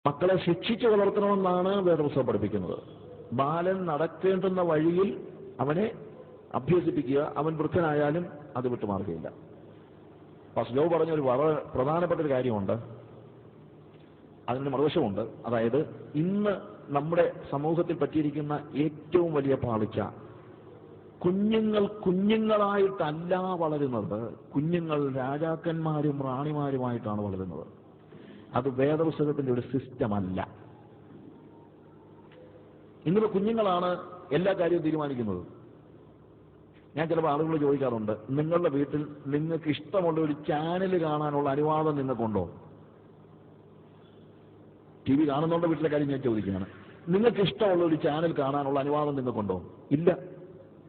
മക്കളെ ശിക്ഷിച്ചു വളർത്തണമെന്നാണ് വേദപുസ്തകം പഠിപ്പിക്കുന്നത്. ബാലൻ നടക്കേണ്ടുന്ന വഴിയിൽ അവനെ അഭ്യസിപ്പിക്കുക, അവൻ വൃദ്ധനായാലും അത് വിട്ടുമാറുകയില്ല. ജോ പറഞ്ഞൊരു വളരെ പ്രധാനപ്പെട്ട ഒരു കാര്യമുണ്ട്, അതിന് മറുവശമുണ്ട്. അതായത് ഇന്ന് നമ്മുടെ സമൂഹത്തിൽ പറ്റിയിരിക്കുന്ന ഏറ്റവും വലിയ പാളിച്ച, കുഞ്ഞുങ്ങളായിട്ടല്ല വളരുന്നത്, കുഞ്ഞുങ്ങൾ രാജാക്കന്മാരും റാണിമാരുമായിട്ടാണ് വളരുന്നത്. അത് വേദപുസ്തകത്തിന്റെ ഒരു സിസ്റ്റമല്ല. ഇന്നിപ്പോ കുഞ്ഞുങ്ങളാണ് എല്ലാ കാര്യവും തീരുമാനിക്കുന്നത്. ഞാൻ ചിലപ്പോൾ ആളുകൾ ചോദിക്കാറുണ്ട്, നിങ്ങളുടെ വീട്ടിൽ നിങ്ങൾക്ക് ഇഷ്ടമുള്ള ഒരു ചാനൽ കാണാനുള്ള അനുവാദം നിങ്ങൾക്കുണ്ടോ? ടി വി കാണുന്നവരുടെ വീട്ടിലെ കാര്യം ഞാൻ ചോദിക്കുകയാണ്. നിങ്ങൾക്ക് ഇഷ്ടമുള്ള ഒരു ചാനൽ കാണാനുള്ള അനുവാദം നിങ്ങൾക്കുണ്ടോ? ഇല്ല.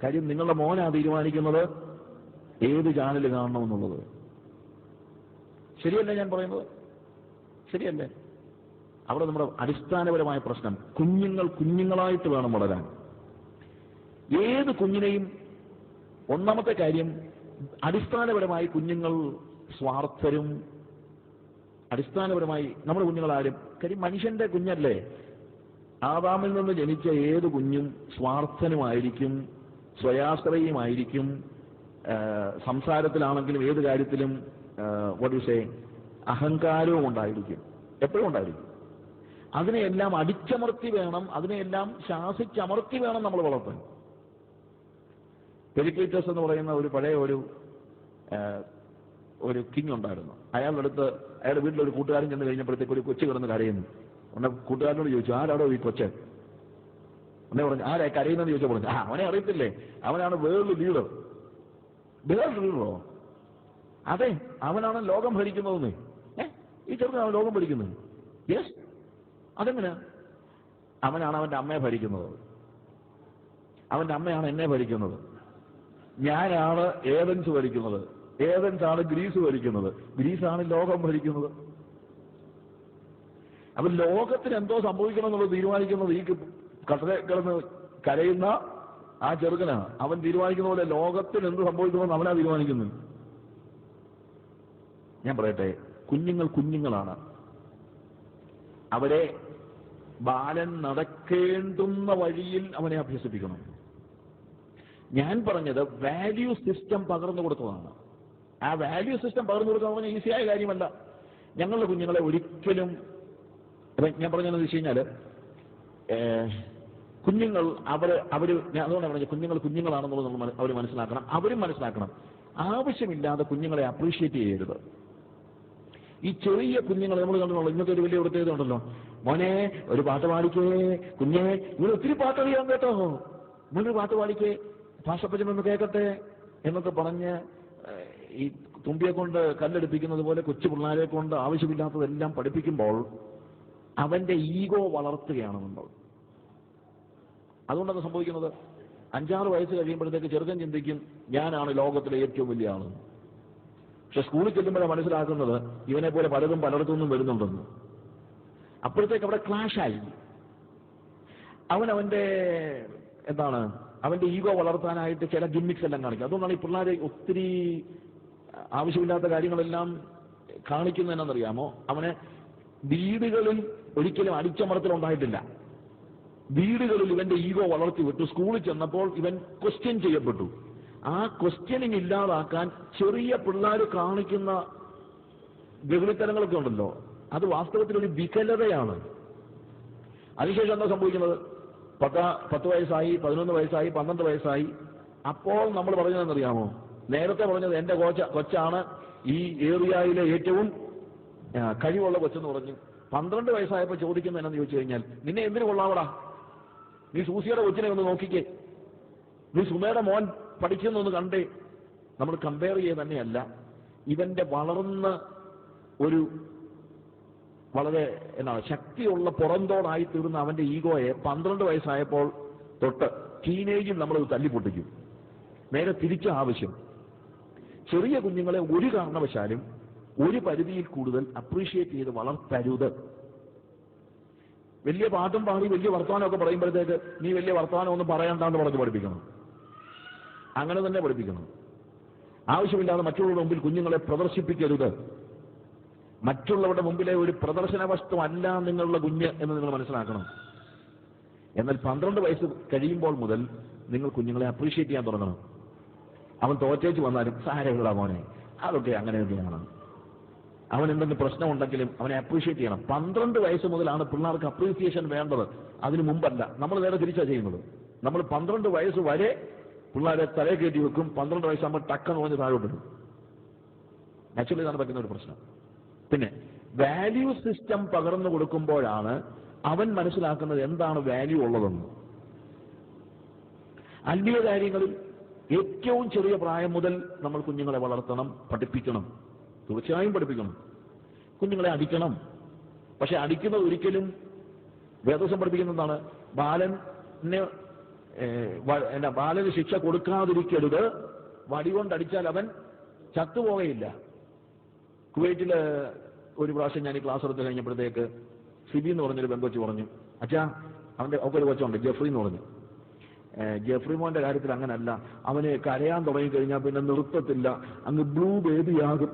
കാര്യം നിങ്ങളുടെ മോനാ തീരുമാനിക്കുന്നത് ഏത് ചാനൽ കാണണമെന്നുള്ളത്. ശരിയല്ലേ ഞാൻ പറയുന്നത്? ശരിയല്ലേ? അവിടെ നമ്മുടെ അടിസ്ഥാനപരമായ പ്രശ്നം, കുഞ്ഞുങ്ങളായിട്ട് വേണം വളരാൻ. ഏത് കുഞ്ഞിനെയും ഒന്നാമത്തെ കാര്യം, അടിസ്ഥാനപരമായി കുഞ്ഞുങ്ങൾ സ്വാർത്ഥരും, അടിസ്ഥാനപരമായി നമ്മുടെ കുഞ്ഞുങ്ങളാരും, കാര്യം മനുഷ്യന്റെ കുഞ്ഞല്ലേ, ആദാമിൽ നിന്ന് ജനിച്ച ഏത് കുഞ്ഞും സ്വാർത്ഥനുമായിരിക്കും, സ്വയാശ്രയിയുമായിരിക്കും, സംസാരത്തിലാണെങ്കിലും ഏത് കാര്യത്തിലും അഹങ്കാരവും ഉണ്ടായിരിക്കും, എപ്പോഴും ഉണ്ടായിരിക്കും. അതിനെയെല്ലാം അടിച്ചമർത്തി വേണം, അതിനെയെല്ലാം ശാസിച്ചമർത്തി വേണം നമ്മൾ വളർത്താൻ. പെരിക്ലീറ്റസ് എന്ന് പറയുന്ന ഒരു പഴയ ഒരു കിങ് ഉണ്ടായിരുന്നു. അയാളുടെ വീട്ടിലൊരു കൂട്ടുകാരൻ ചെന്ന് കഴിഞ്ഞപ്പോഴത്തേക്ക് ഒരു കൊച്ചു കിടന്ന് കരയുന്നു. ഉടനെ കൂട്ടുകാരനോട് ചോദിച്ചു, ആരാടോ ഈ കൊച്ച്? ഉടനെ പറഞ്ഞു, ആരാ കരയുന്നെന്ന് ചോദിച്ചാൽ പറഞ്ഞു, അവനെ അറിയത്തില്ലേ, അവനാണ് വേൾഡ് ലീഡർ. വേൾഡ് ലീഡറോ? അതെ, അവനാണ് ലോകം ഭരിക്കുന്നതെന്ന്. ഈ ചെറുക്കനാണ് ലോകം ഭരിക്കുന്നത്? യെസ്. അതെങ്ങനെ? അവനാണ് അവന്റെ അമ്മയെ ഭരിക്കുന്നത്, അവന്റെ അമ്മയാണ് എന്നെ ഭരിക്കുന്നത്, ഞാനാണ് ഏതൻസ് ഭരിക്കുന്നത്, ഏതൻസാണ് ഗ്രീസ് ഭരിക്കുന്നത്, ഗ്രീസാണ് ലോകം ഭരിക്കുന്നത്. അപ്പൊ ലോകത്തിന് എന്തോ സംഭവിക്കണം എന്നുള്ളത് തീരുമാനിക്കുന്നത് ഈ കടലെ കിടന്ന് കരയുന്ന ആ ചെറുക്കനാണ്. അവൻ തീരുമാനിക്കുന്ന പോലെ ലോകത്തിന് എന്ത് സംഭവിക്കണമെന്ന് അവനാ തീരുമാനിക്കുന്നത്. ഞാൻ പറയട്ടെ, കുഞ്ഞുങ്ങളാണ്. അവരെ ബാലൻ നടക്കേണ്ടുന്ന വഴിയിൽ അവനെ അഭ്യസിപ്പിക്കണം. ഞാൻ പറഞ്ഞത് വാല്യൂ സിസ്റ്റം പകർന്നു കൊടുത്തതാണ്. ആ വാല്യൂ സിസ്റ്റം പകർന്നു കൊടുക്കാൻ പറഞ്ഞാൽ ഈസിയായ കാര്യമല്ല. ഞങ്ങളുടെ കുഞ്ഞുങ്ങളെ ഒരിക്കലും, ഞാൻ പറഞ്ഞതെന്ന് വെച്ച് കഴിഞ്ഞാൽ, കുഞ്ഞുങ്ങൾ ഞാൻ അതുകൊണ്ടാണ് പറഞ്ഞത്, കുഞ്ഞുങ്ങളാണെന്നുള്ളത് അവർ മനസ്സിലാക്കണം, അവരും മനസ്സിലാക്കണം. ആവശ്യമില്ലാതെ കുഞ്ഞുങ്ങളെ അപ്രീഷിയേറ്റ് ചെയ്യരുത്. ഈ ചെറിയ കുഞ്ഞുങ്ങളെ നമ്മൾ കണ്ടുള്ളൂ. ഇന്നത്തെ ഒരു വലിയ പ്രത്യേകത ഉണ്ടല്ലോ, മോനെ ഒരു പാട്ട് പാടിക്കേ, കുഞ്ഞെ ഇവിടെ ഒത്തിരി പാട്ട് അറിയാൻ കേട്ടോ, മോനൊരു പാട്ട് പാടിക്കേ, ഭാഷപ്പച്ചനൊന്ന് കേൾക്കട്ടെ എന്നൊക്കെ പറഞ്ഞ് ഈ തുമ്പിയെ കൊണ്ട് കല്ലെടുപ്പിക്കുന്നത് പോലെ കൊച്ചു പിള്ളേരെ കൊണ്ട് ആവശ്യമില്ലാത്തതെല്ലാം പഠിപ്പിക്കുമ്പോൾ അവന്റെ ഈഗോ വളർത്തുകയാണ് നമ്മൾ. അതുകൊണ്ടാണ് സംഭവിക്കുന്നത്. 5-6 വയസ്സ് കഴിയുമ്പോഴത്തേക്ക് ചെറുക്കൻ ചിന്തിക്കും, ഞാനാണ് ലോകത്തിലെ ഏറ്റവും വലിയ ആള്. പക്ഷെ സ്കൂളിൽ ചെല്ലുമ്പോഴാണ് മനസ്സിലാക്കുന്നത് ഇവനെ പോലെ പലതും പലയിടത്തു നിന്നും വരുന്നുണ്ടെന്ന്. അപ്പോഴത്തേക്ക് അവിടെ ക്ലാഷായി. അവന്റെ ഈഗോ വളർത്താനായിട്ട് ചില ഗിമ്മിക്സ് എല്ലാം കാണിക്കും. അതുകൊണ്ടാണ് ഈ പിള്ളേരെ ഒത്തിരി ആവശ്യമില്ലാത്ത കാര്യങ്ങളെല്ലാം കാണിക്കുന്നത് എന്നാണെന്നറിയാമോ? അവന് വീടുകളിൽ ഒരിക്കലും അടിച്ചമർത്തലുണ്ടായിട്ടില്ല. വീടുകളിൽ ഇവന്റെ ഈഗോ വളർത്തി വിട്ടു. സ്കൂളിൽ ചെന്നപ്പോൾ ഇവൻ ക്വസ്റ്റ്യൻ ചെയ്യപ്പെട്ടു. ആ ക്വസ്റ്റ്യനിങ് ഇല്ലാതാക്കാൻ ചെറിയ പിള്ളേർ കാണിക്കുന്ന ഗഹളിത്തരങ്ങളൊക്കെ ഉണ്ടല്ലോ, അത് വാസ്തവത്തിൽ ഒരു വികലതയാണ്. അതിനുശേഷം എന്താ സംഭവിക്കുന്നത്? 10 വയസ്സായി, 11 വയസ്സായി, 12 വയസ്സായി. അപ്പോൾ നമ്മൾ പറഞ്ഞതെന്നറിയാമോ? നേരത്തെ പറഞ്ഞത് എന്റെ കൊച്ചാണ് ഈ ഏരിയയിലെ ഏറ്റവും കഴിവുള്ള കൊച്ചെന്ന് പറഞ്ഞു. 12 വയസ്സായപ്പോൾ ചോദിക്കുന്നത് എന്നാന്ന് ചോദിച്ചു കഴിഞ്ഞാൽ, നിന്നെ എന്തിനു കൊള്ളാവടാ? നീ സൂസിയുടെ കൊച്ചിനെ ഒന്ന് നോക്കിക്കേ, നീ സുമയുടെ മോൻ പഠിക്കുന്നൊന്ന് കണ്ടേ. നമ്മൾ കമ്പയർ ചെയ്യുക തന്നെയല്ല, ഇവന്റെ വളർന്ന ഒരു വളരെ ശക്തിയുള്ള പുറന്തോടായി തീർന്ന അവന്റെ ഈഗോയെ 12 വയസ്സായപ്പോൾ തൊട്ട് ടീനേജിൽ നമ്മളത് തല്ലിപ്പൊട്ടിക്കും. നേരെ തിരിച്ച ആവശ്യം. ചെറിയ കുഞ്ഞുങ്ങളെ ഒരു കാരണവശാലും ഒരു പരിധിയിൽ കൂടുതൽ അപ്രീഷിയേറ്റ് ചെയ്ത് വളർത്തരുത്. വലിയ പാട്ടും പാടി വലിയ വർത്തമാനമൊക്കെ പറയുമ്പോഴത്തേക്ക് നീ വലിയ വർത്തമാനം ഒന്നും പറയണ്ടെന്ന് പറഞ്ഞ് പഠിപ്പിക്കണം. അങ്ങനെ തന്നെ പഠിപ്പിക്കണം. ആവശ്യമില്ലാതെ മറ്റുള്ളവരുടെ മുമ്പിൽ കുഞ്ഞുങ്ങളെ പ്രദർശിപ്പിക്കരുത്. മറ്റുള്ളവരുടെ മുമ്പിലെ ഒരു പ്രദർശന വസ്തു അല്ല നിങ്ങളുടെ കുഞ്ഞ് എന്ന് നിങ്ങൾ മനസ്സിലാക്കണം. എന്നാൽ 12 വയസ്സ് കഴിയുമ്പോൾ മുതൽ നിങ്ങൾ കുഞ്ഞുങ്ങളെ അപ്രീഷിയേറ്റ് ചെയ്യാൻ തുടങ്ങണം. അവൻ തോറ്റേച്ച് വന്നാലും സാരമില്ല മോനെ, അതൊക്കെ അങ്ങനെ തന്നെയാണ്. അവൻ എന്തെങ്കിലും പ്രശ്നമുണ്ടെങ്കിലും അവനെ അപ്രീഷിയേറ്റ് ചെയ്യണം. 12 വയസ്സ് മുതലാണ് പിള്ളേർക്ക് അപ്രീസിയേഷൻ വേണ്ടത്, അതിനു മുമ്പല്ല. നമ്മൾ നേരെ തിരിച്ചാണ് ചെയ്യുന്നത്. നമ്മൾ 12 വയസ്സ് വരെ പിള്ളേരെ തലയെ കയറ്റി വെക്കും. 12 വയസ്സാകുമ്പോൾ ടക്കെന്ന് പറഞ്ഞ് താഴോട്ടിടും. നാച്ചുറലി ഇതാണ് പറ്റുന്ന ഒരു പ്രശ്നം. പിന്നെ വാല്യൂ സിസ്റ്റം പകർന്നു കൊടുക്കുമ്പോഴാണ് അവൻ മനസ്സിലാക്കുന്നത് എന്താണ് വാല്യൂ ഉള്ളതെന്ന്. ആത്മീയ കാര്യങ്ങളിൽ ഏറ്റവും ചെറിയ പ്രായം മുതൽ നമ്മൾ കുഞ്ഞുങ്ങളെ വളർത്തണം, പഠിപ്പിക്കണം. തീർച്ചയായും പഠിപ്പിക്കണം. കുഞ്ഞുങ്ങളെ അടിക്കണം. പക്ഷെ അടിക്കുന്നത് ഒരിക്കലും വേദോസം പഠിപ്പിക്കുന്നതാണ് ബാലന് ശിക്ഷ കൊടുക്കാതിരിക്കരുത്. വടികൊണ്ടടിച്ചാൽ അവൻ ചത്തുപോകയില്ല. കുവൈറ്റില് ഒരു പ്രാവശ്യം ഞാൻ ഈ ക്ലാസ് എടുത്ത് കഴിഞ്ഞപ്പോഴത്തേക്ക് സിബി എന്ന് പറഞ്ഞൊരു പെങ്കൊച്ച് പറഞ്ഞു, അച്ഛാ അവന്റെ ഒക്കെ ഒരു കൊച്ചുണ്ട് ജെഫ്രി എന്ന് പറഞ്ഞു. ജെഫ്രി മോന്റെ കാര്യത്തിൽ അങ്ങനല്ല, അവന് കരയാൻ തുടങ്ങിക്കഴിഞ്ഞാൽ പിന്നെ നിർത്തത്തില്ല, അങ്ങ് ബ്ലൂ ബേബിയാകും,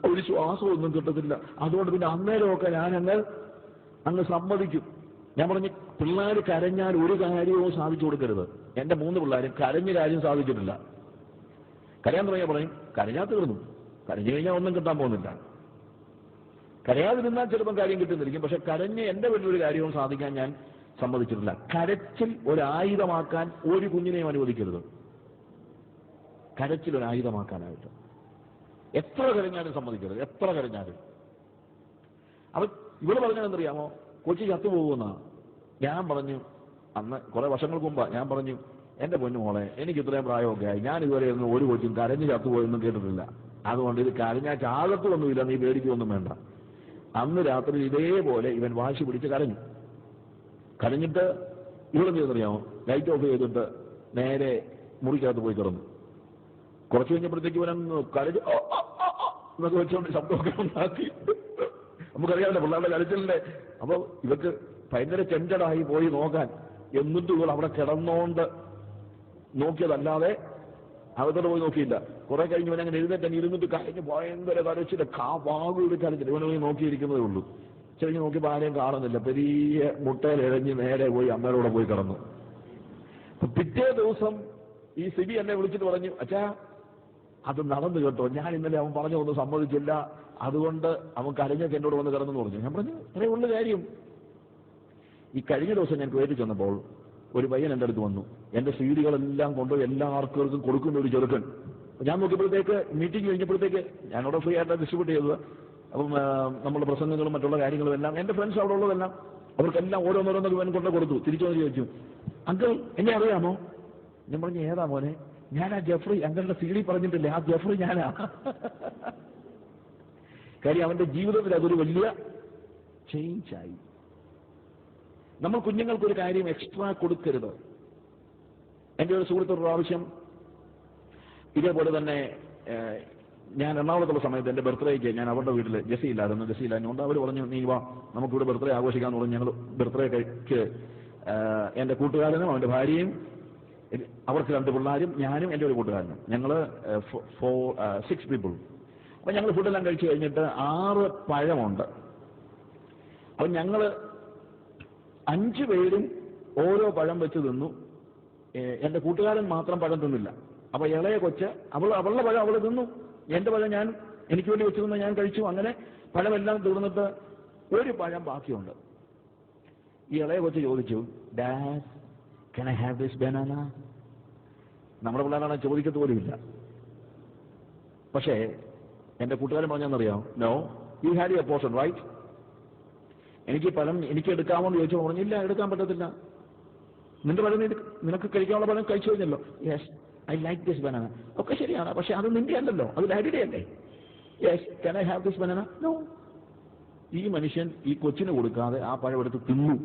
ഒരു ശ്വാസമൊന്നും കിട്ടത്തില്ല. അതുകൊണ്ട് പിന്നെ അന്നേരമൊക്കെ അങ്ങ് സമ്മതിക്കും. ഞാൻ പറഞ്ഞു, പിള്ളേർ കരഞ്ഞാൽ ഒരു കാര്യവും സാധിച്ചു കൊടുക്കരുത്. എന്റെ 3 പിള്ളേരും കരഞ്ഞ കാര്യം സാധിച്ചിട്ടില്ല. കരയാൻ തുടങ്ങിയാൽ പറയും കരഞ്ഞാൽ തീർന്നു, കരഞ്ഞു കഴിഞ്ഞാൽ ഒന്നും കിട്ടാൻ പോകുന്നില്ല. കരയാതിരുന്നാൽ ചിലപ്പോൾ കാര്യം കിട്ടുന്നിരിക്കും. പക്ഷെ കരഞ്ഞ് എന്റെ വീട്ടിലൊരു കാര്യവും സാധിക്കാൻ ഞാൻ സമ്മതിച്ചിട്ടില്ല. കരച്ചിൽ ഒരായുധമാക്കാൻ ഒരു കുഞ്ഞിനെയും അനുവദിക്കരുത്. കരച്ചിൽ ഒരായുധമാക്കാനായിട്ട് എത്ര കരഞ്ഞാലും സമ്മതിക്കരുത്. എത്ര കരഞ്ഞാലും. അവൻ ഇവിടെ പറഞ്ഞതെന്നറിയാമോ, കൊച്ചി ചത്തുപോകുന്ന. ഞാൻ പറഞ്ഞു, അന്ന് കുറെ വർഷങ്ങൾക്ക് മുമ്പാ ഞാൻ പറഞ്ഞു, എന്റെ പൊന്നു മോളെ, എനിക്ക് ഇത്രയും പ്രായമൊക്കെ ആയി, ഞാൻ ഇതുവരെ ഒന്നും ഒരു കൊച്ചും കരഞ്ഞ് ചത്തുപോയൊന്നും കേട്ടിട്ടില്ല. അതുകൊണ്ട് ഇത് കരഞ്ഞാൽ ചാകത്തൊന്നുമില്ല, നീ പേടിക്കൊന്നും വേണ്ട. അന്ന് രാത്രി ഇതേപോലെ ഇവൻ വാശി പിടിച്ച് കരഞ്ഞു. കരഞ്ഞിട്ട് ഇവിടെ ചെയ്തെന്നറിയാമോ, ലൈറ്റ് ഓഫ് ചെയ്തിട്ട് നേരെ മുറിക്കകത്ത് പോയി കിടന്നു. കുറച്ച് കഴിഞ്ഞപ്പോഴത്തേക്ക് ഇവനങ്ങ് കരഞ്ഞ് എന്നൊക്കെ വെച്ചുകൊണ്ട് ശബ്ദമൊക്കെ ഉണ്ടാക്കി. നമുക്കറിയാമല്ലോ പിള്ളേരുടെ കരച്ചിലിന്റെ. അപ്പൊ ഇവക്ക് ഭയങ്കര ചെഞ്ചടായി പോയി നോക്കാൻ. എന്നിട്ടും ഇവൾ അവിടെ കിടന്നോണ്ട് നോക്കിയതല്ലാതെ അകത്തോട്ട് പോയി നോക്കിയില്ല. കുറെ കഴിഞ്ഞ് ഇവനങ്ങനെ എഴുന്നേറ്റ് ഇരുന്നിട്ട് കഴിഞ്ഞ് ഭയങ്കര കരച്ചിട്ട് വാഗൂടി കരച്ചിട്ട് ഇവനെ പോയി നോക്കിയിരിക്കുന്നതേ ഉള്ളൂ. ചെറിഞ്ഞ് നോക്കിയപ്പോൾ ആരെയും കാണുന്നില്ല. പെരിയ മുട്ടയിൽ എഴഞ്ഞ് നേരെ പോയി അമ്മയുടെ പോയി കിടന്നു. പിറ്റേ ദിവസം ഈ സിബി എന്നെ വിളിച്ചിട്ട് പറഞ്ഞു, അച്ഛാ അത് നടന്നു കേട്ടോ, ഞാൻ ഇന്നലെ അവൻ പറഞ്ഞൊന്നും സമ്മതിച്ചില്ല, അതുകൊണ്ട് അവൻ കരഞ്ഞൊക്കെ എന്നോട് വന്ന് കിടന്നു പറഞ്ഞു. ഞാൻ പറഞ്ഞു, ഇത്രേ ഉള്ള കാര്യം. ഈ കഴിഞ്ഞ ദിവസം ഞാൻ കുവൈറ്റിൽ ചെന്നപ്പോൾ ഒരു പയ്യൻ എൻ്റെ അടുത്ത് വന്നു. എന്റെ സീഡികളെല്ലാം കൊണ്ടുപോയി എല്ലാവർക്കും കൊടുക്കുന്ന ഒരു ചെറുക്കൻ. ഞാൻ നോക്കിയപ്പോഴത്തേക്ക് മീറ്റിംഗ് കഴിഞ്ഞപ്പോഴത്തേക്ക് ഞാനവിടെ ഫ്രീ ആയിട്ട് ഡിസ്ട്രിബ്യൂട്ട് ചെയ്തത്. അപ്പം നമ്മുടെ പ്രസംഗങ്ങളും മറ്റുള്ള കാര്യങ്ങളും എല്ലാം എൻ്റെ ഫ്രണ്ട്സ് അവിടെ ഉള്ളതെല്ലാം അവർക്കെല്ലാം ഓരോന്നോരോന്നൊക്കെ ഇവൻ കൊണ്ട് കൊടുത്തു. തിരിച്ചു വന്ന് ചോദിച്ചു, അങ്കിൾ എന്നെ അറിയാമോ? ഞാൻ പറഞ്ഞു, ഏതാ മോനെ? ഞാൻ ആ ജെഫ്രി, അങ്കിളുടെ സീഡി പറഞ്ഞിട്ടില്ലേ, ആ ജെഫ്രി ഞാനാ. കാര്യം അവന്റെ ജീവിതത്തിൽ അതൊരു വലിയ ചേഞ്ചായി. നമ്മൾ കുഞ്ഞുങ്ങൾക്കൊരു കാര്യം എക്സ്ട്രാ കൊടുക്കരുത്. എൻ്റെ ഒരു സുഹൃത്ത് ഒരു പ്രാവശ്യം ഇതേപോലെ തന്നെ ഞാൻ എറണാകുളത്തുള്ള സമയത്ത് എൻ്റെ ബർത്ത്ഡേക്ക് ഞാൻ അവരുടെ വീട്ടിൽ ജെസ്സിയില്ലായിരുന്നു. അവർ പറഞ്ഞു, നീ വാ നമുക്കിവിടെ ബർത്ത്ഡേ ആഘോഷിക്കാന്ന് പറഞ്ഞു. ഞങ്ങൾ ബർത്ത്ഡേക്ക് എൻ്റെ കൂട്ടുകാരനും അവൻ്റെ ഭാര്യയും അവർക്ക് 2 പിള്ളേരും ഞാനും എൻ്റെ ഒരു കൂട്ടുകാരനും, ഞങ്ങൾ 6 പീപ്പിൾ. അപ്പം ഞങ്ങൾ ഫുഡെല്ലാം കഴിച്ചു കഴിഞ്ഞിട്ട് 6 പഴമുണ്ട്. അപ്പം ഞങ്ങൾ 5 പേരും ഓരോ പഴം വെച്ച് തിന്നു. എൻ്റെ കൂട്ടുകാരൻ മാത്രം പഴം തിന്നില്ല. അപ്പൊ ഇളയ കൊച്ച് അവളുടെ പഴം അവൾ തിന്നു, എൻ്റെ പഴം എനിക്ക് വേണ്ടി വെച്ച് തിന്ന് ഞാൻ കഴിച്ചു. അങ്ങനെ പഴമെല്ലാം തീർന്നിട്ട് ഒരു പഴം ബാക്കിയുണ്ട്. ഈ ഇളയ കൊച്ച് ചോദിച്ചു, dad can I have this banana? നമ്മുടെ പിള്ളേരാണ് ചോദിക്കത്ത് പോലുമില്ല. പക്ഷേ എൻ്റെ കൂട്ടുകാരൻ പറഞ്ഞെന്നറിയാം, no you had your portion right. എനിക്ക് പഴം എനിക്ക് എടുക്കാമോ എന്ന് ചോദിച്ചു. പറഞ്ഞില്ല, എടുക്കാൻ പറ്റത്തില്ല. നിന്റെ പഴം നിനക്ക് കഴിക്കാനുള്ള പഴം കഴിച്ചു കഴിഞ്ഞല്ലോ. Yes I like this banana. ഒക്കെ ശരിയാണ്, പക്ഷെ അത് നിന്റെ അല്ലല്ലോ, അത് ഡാഡിയുടെ അല്ലേ. Yes can I have this banana? No. ഈ മനുഷ്യൻ ഈ കൊച്ചിന് കൊടുക്കാതെ ആ പഴം എടുത്ത് തിന്നു.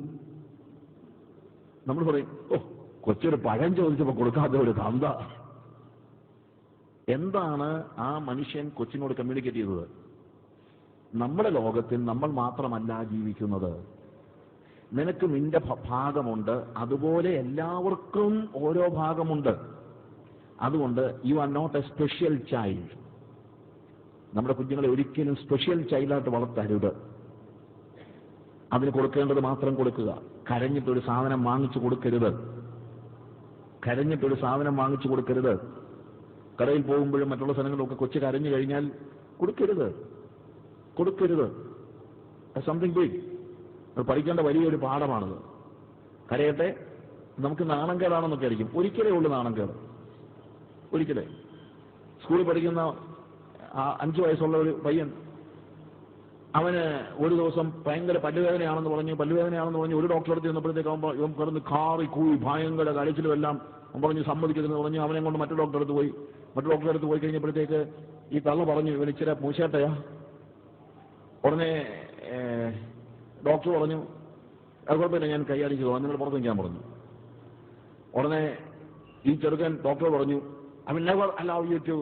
നമ്മൾ പറയും, ഓ കൊച്ചൊരു പഴം ചോദിച്ചപ്പോൾ കൊടുക്കാതെ ഒരു തന്ത. എന്താണ് ആ മനുഷ്യൻ കൊച്ചിനോട് കമ്മ്യൂണിക്കേറ്റ് ചെയ്തത്? നമ്മുടെ ലോകത്തിൽ നമ്മൾ മാത്രമല്ല ജീവിക്കുന്നത്. നിനക്ക് നിന്റെ ഭാഗമുണ്ട്, അതുപോലെ എല്ലാവർക്കും ഓരോ ഭാഗമുണ്ട്. അതുകൊണ്ട് you are not a special child. നമ്മുടെ കുഞ്ഞുങ്ങളെ ഒരിക്കലും സ്പെഷ്യൽ ചൈൽഡായിട്ട് വളർത്തരുത്. അതിന് കൊടുക്കേണ്ടത് മാത്രം കൊടുക്കുക. കരഞ്ഞിട്ടൊരു സാധനം വാങ്ങിച്ചു കൊടുക്കരുത്. കരഞ്ഞിട്ടൊരു സാധനം വാങ്ങിച്ചു കൊടുക്കരുത്. കടയിൽ പോകുമ്പോഴും മറ്റുള്ള സ്ഥലങ്ങളിലൊക്കെ കൊച്ചു കരഞ്ഞു കഴിഞ്ഞാൽ കൊടുക്കരുത്. Something big. അത് പഠിക്കേണ്ട വലിയൊരു പാഠമാണത്. കരയട്ടെ, നമുക്ക് നാണംകേടാണെന്നൊക്കെ ആയിരിക്കും. ഒരിക്കലേ ഉള്ളൂ നാണംകേട്. ഒരിക്കലേ. സ്കൂളിൽ പഠിക്കുന്ന 5 വയസ്സുള്ള ഒരു പയ്യൻ, അവന് ഒരു ദിവസം ഭയങ്കര പല്ലുവേദനയാണെന്ന് പറഞ്ഞു ഒരു ഡോക്ടറെ അടുത്ത് ചെന്നപ്പോഴത്തേക്ക് ഇവൻ കിടന്ന് കാറി കൂടി ഭയങ്കര കരച്ചിലും എല്ലാം. അവൻ പറഞ്ഞു സമ്മതിക്കരുതെന്ന് പറഞ്ഞു. അവനെ കൊണ്ട് മറ്റു ഡോക്ടറെ അടുത്ത് പോയി കഴിഞ്ഞപ്പോഴത്തേക്ക് ഈ തള്ള പറഞ്ഞു ഇവൻ ഇച്ചിരി മൂശേട്ടയാ. ഉടനെ ഡോക്ടർ പറഞ്ഞു അത് കുഴപ്പമില്ല, ഞാൻ കൈകാര്യം ചെയ്തോളാം, നിങ്ങൾ പുറത്ത് നിൽക്കാൻ പറഞ്ഞു. ഉടനെ ഈ ചെറുക്കൻ ഡോക്ടർ പറഞ്ഞു I will never allow you to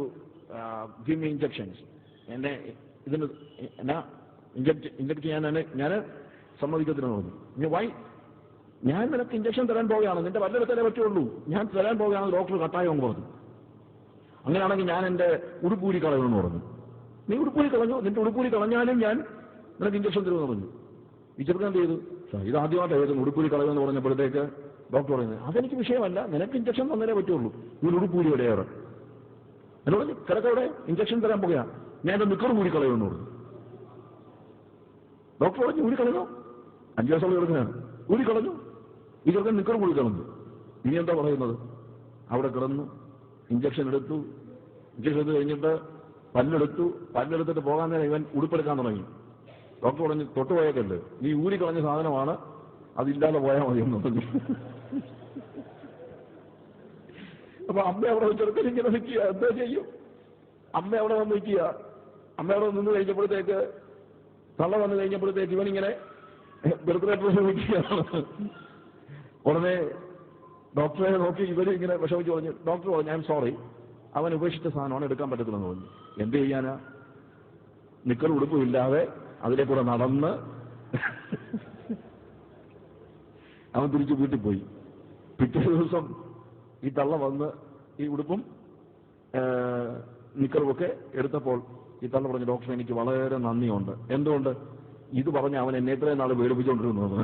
give me injections. എന്നെ ഇതിന് എന്നാ ഇഞ്ചക്ട് ചെയ്യാൻ ഞാൻ സമ്മതിക്കത്തില്ലെന്ന് പറഞ്ഞു. വൈ? ഞാൻ നിനക്ക് ഇഞ്ചക്ഷൻ തരാൻ പോവുകയാണ്, നിന്റെ വല്ലയിടത്തല്ലേ പറ്റുള്ളൂ, ഞാൻ തരാൻ പോവുകയാണെന്ന് ഡോക്ടർ കട്ടായം പറഞ്ഞു. അങ്ങനെയാണെങ്കിൽ ഞാൻ എൻ്റെ ഉടുപ്പൂരി കളയുമെന്ന് പറഞ്ഞു. നീ ഉടുപ്പൂരി കളഞ്ഞു, നിന്റെ ഉടുപ്പൂരി കളഞ്ഞാലും ഞാൻ നിനക്ക് ഇഞ്ചക്ഷൻ തരുമെന്ന് പറഞ്ഞു. ഈ ചെറുക്കൻ എന്ത് ചെയ്തു? ഇത് ആദ്യമായിട്ടായിരുന്നു ഉടുപ്പൂരി കളയുമെന്ന് പറഞ്ഞപ്പോഴത്തേക്ക് ഡോക്ടർ പറയുന്നത് അതെനിക്ക് വിഷയമല്ല, നിനക്ക് ഇഞ്ചക്ഷൻ തന്നേ പറ്റുള്ളൂ, ഇതിന് ഉടുപ്പൂരി എവിടെയേറെ എന്നോട് പറഞ്ഞു. കിടക്കവിടെ ഇഞ്ചക്ഷൻ തരാൻ പോകുകയാണ്, ഞാൻ എൻ്റെ നിക്കർ കൂടി കളയുമെന്ന് പറഞ്ഞു. ഡോക്ടർ പറഞ്ഞു ഊരി കളഞ്ഞോ? 5 വയസ്സുള്ള ചെറുക്കനാണ്, ഊരി കളഞ്ഞു. ഈ ചെറുക്കൻ നിക്കർ കൂടി കളഞ്ഞു. ഇനി എന്താ പറയുന്നത്? അവിടെ കിടന്നു, ഇഞ്ചക്ഷൻ എടുത്തു കഴിഞ്ഞിട്ട് പല്ലെടുത്തിട്ട് പോകാൻ നേരം ഇവൻ ഉടുപ്പെടുക്കാൻ തുടങ്ങി. ഡോക്ടർ പറഞ്ഞു തൊട്ടുപോയേക്കല്ലേ, നീ ഊരി കളഞ്ഞ സാധനമാണ്, അതില്ലാതെ പോയാൽ മതി എന്ന് പറഞ്ഞു. അപ്പൊ അമ്മ അവിടെ ചെറുക്കൻ ഇങ്ങനെ നിൽക്കുക, എന്താ ചെയ്യും? അമ്മ അവിടെ വന്ന് നിൽക്കുക. അമ്മ അവിടെ നിന്ന് കഴിഞ്ഞപ്പോഴത്തേക്ക് തള്ള വന്നു കഴിഞ്ഞപ്പോഴത്തേക്ക് ഇവനിങ്ങനെ ബെർത്തറേറ്റർ നിൽക്കുകയാണ്. ഉടനെ ഡോക്ടറെ നോക്കി ഇവരിങ്ങനെ വിഷമിച്ച് പറഞ്ഞു. ഡോക്ടർ പറഞ്ഞു ഐ എം സോറി, അവൻ ഉപേക്ഷിച്ച സാധനമാണ്, എടുക്കാൻ പറ്റത്തില്ലെന്ന് പറഞ്ഞു. എന്ത് ചെയ്യാനാ? നിക്കൽ ഉടുപ്പില്ലാതെ അതിലെ കൂടെ നടന്ന് അവൻ തിരിച്ച് വീട്ടിൽ പോയി. പിറ്റേ ദിവസം ഈ തള്ള വന്ന് ഈ ഉടുപ്പും നിക്കറുമൊക്കെ എടുത്തപ്പോൾ ഈ തള്ള പറഞ്ഞു ഡോക്ടർ എനിക്ക് വളരെ നന്ദിയുണ്ട്. എന്തുകൊണ്ട്? ഇത് പറഞ്ഞ് അവൻ എന്നെ ഇത്രയും നാൾ പേടിപ്പിച്ചുകൊണ്ടിരുന്നത്.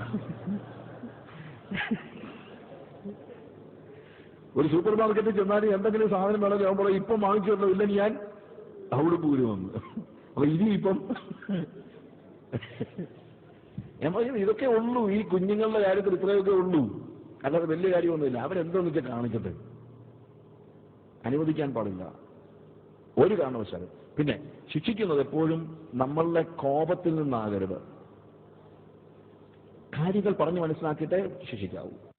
ഒരു സൂപ്പർ മാർക്കറ്റിൽ ചെന്നാലും എന്തെങ്കിലും സാധനം വേണമെങ്കിൽ ആകുമ്പോൾ ഇപ്പം വാങ്ങിച്ചിട്ടുണ്ടോ? ഇല്ലെങ്കിൽ ഞാൻ അവിടെ പോലും വന്നു. അപ്പൊ ഇനിയിപ്പം ഞാൻ പറയുന്നത് ഇതൊക്കെ ഉള്ളൂ. ഈ കുഞ്ഞുങ്ങളുടെ കാര്യത്തിൽ ഇത്രയൊക്കെ ഉള്ളൂ, അല്ലാതെ വലിയ കാര്യമൊന്നുമില്ല. അവരെന്തോന്ന് വെച്ചാൽ കാണിക്കട്ടെ, അനുവദിക്കാൻ പാടില്ല ഒരു കാരണവശാലും. പിന്നെ ശിക്ഷിക്കുന്നത് എപ്പോഴും നമ്മളുടെ കോപത്തിൽ നിന്നാകരുത്. കാര്യങ്ങൾ പറഞ്ഞു മനസ്സിലാക്കിയിട്ടേ ശിക്ഷിക്കാവൂ.